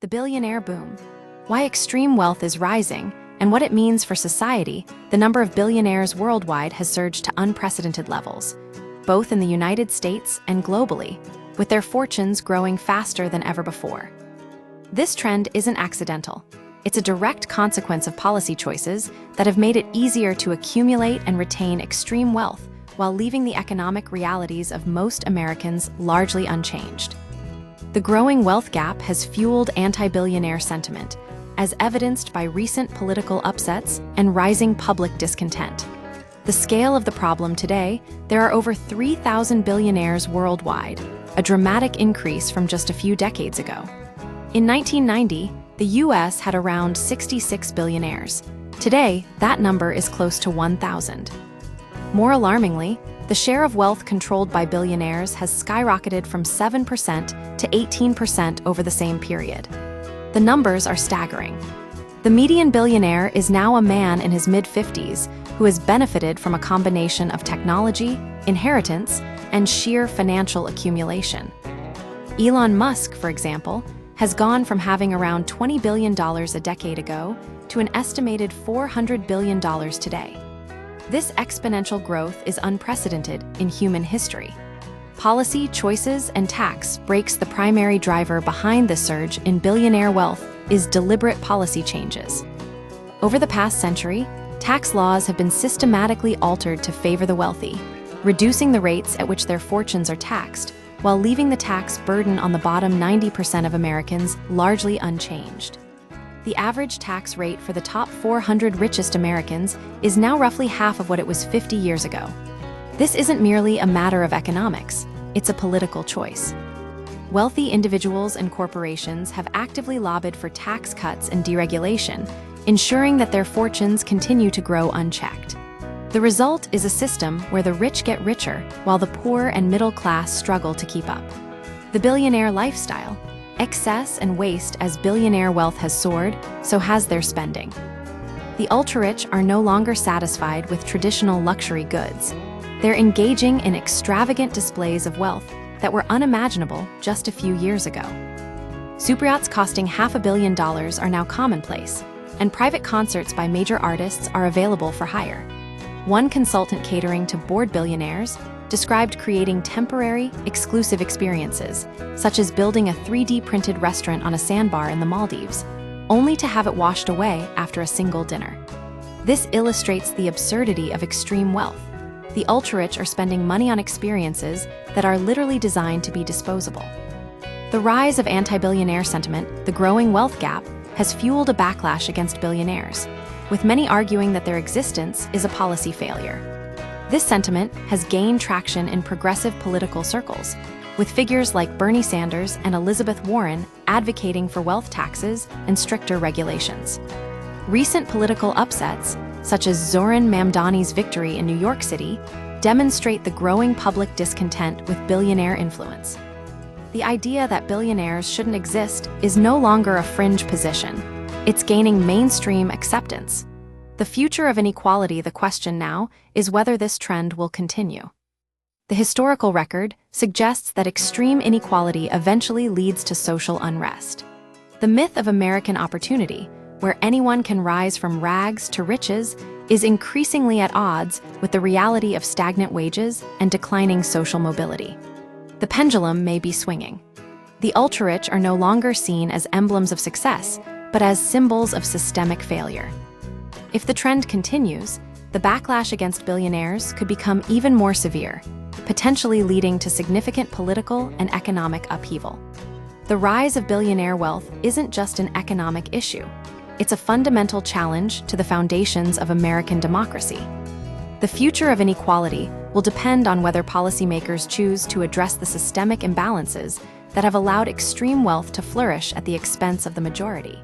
The billionaire boom. Why extreme wealth is rising, and what it means for society. The number of billionaires worldwide has surged to unprecedented levels, both in the United States and globally, with their fortunes growing faster than ever before. This trend isn't accidental. It's a direct consequence of policy choices that have made it easier to accumulate and retain extreme wealth while leaving the economic realities of most Americans largely unchanged. The growing wealth gap has fueled anti-billionaire sentiment, as evidenced by recent political upsets and rising public discontent. The scale of the problem today, there are over 3,000 billionaires worldwide, a dramatic increase from just a few decades ago. In 1990, the US had around 66 billionaires. Today, that number is close to 1,000. More alarmingly, the share of wealth controlled by billionaires has skyrocketed from 7% to 18% over the same period. The numbers are staggering. The median billionaire is now a man in his mid-50s who has benefited from a combination of technology, inheritance, and sheer financial accumulation. Elon Musk, for example, has gone from having around $20 billion a decade ago to an estimated $400 billion today. This exponential growth is unprecedented in human history. Policy choices and tax breaks. The primary driver behind the surge in billionaire wealth is deliberate policy changes. Over the past century, tax laws have been systematically altered to favor the wealthy, reducing the rates at which their fortunes are taxed, while leaving the tax burden on the bottom 90% of Americans largely unchanged. The average tax rate for the top 400 richest Americans is now roughly half of what it was 50 years ago. This isn't merely a matter of economics, it's a political choice. Wealthy individuals and corporations have actively lobbied for tax cuts and deregulation, ensuring that their fortunes continue to grow unchecked. The result is a system where the rich get richer while the poor and middle class struggle to keep up. The billionaire lifestyle. Excess and waste. As billionaire wealth has soared, so has their spending. The ultra-rich are no longer satisfied with traditional luxury goods. They're engaging in extravagant displays of wealth that were unimaginable just a few years ago. Superyachts costing $500 million are now commonplace, and private concerts by major artists are available for hire. One consultant catering to bored billionaires described creating temporary, exclusive experiences, such as building a 3D printed restaurant on a sandbar in the Maldives, only to have it washed away after a single dinner. This illustrates the absurdity of extreme wealth. The ultra-rich are spending money on experiences that are literally designed to be disposable. The rise of anti-billionaire sentiment, the growing wealth gap, has fueled a backlash against billionaires, with many arguing that their existence is a policy failure. This sentiment has gained traction in progressive political circles, with figures like Bernie Sanders and Elizabeth Warren advocating for wealth taxes and stricter regulations. Recent political upsets, such as Zoran Mamdani's victory in New York City, demonstrate the growing public discontent with billionaire influence. The idea that billionaires shouldn't exist is no longer a fringe position. It's gaining mainstream acceptance. The future of inequality. The question now is whether this trend will continue. The historical record suggests that extreme inequality eventually leads to social unrest. The myth of American opportunity, where anyone can rise from rags to riches, is increasingly at odds with the reality of stagnant wages and declining social mobility. The pendulum may be swinging. The ultra-rich are no longer seen as emblems of success, but as symbols of systemic failure. If the trend continues, the backlash against billionaires could become even more severe, potentially leading to significant political and economic upheaval. The rise of billionaire wealth isn't just an economic issue. It's a fundamental challenge to the foundations of American democracy. The future of inequality will depend on whether policymakers choose to address the systemic imbalances that have allowed extreme wealth to flourish at the expense of the majority.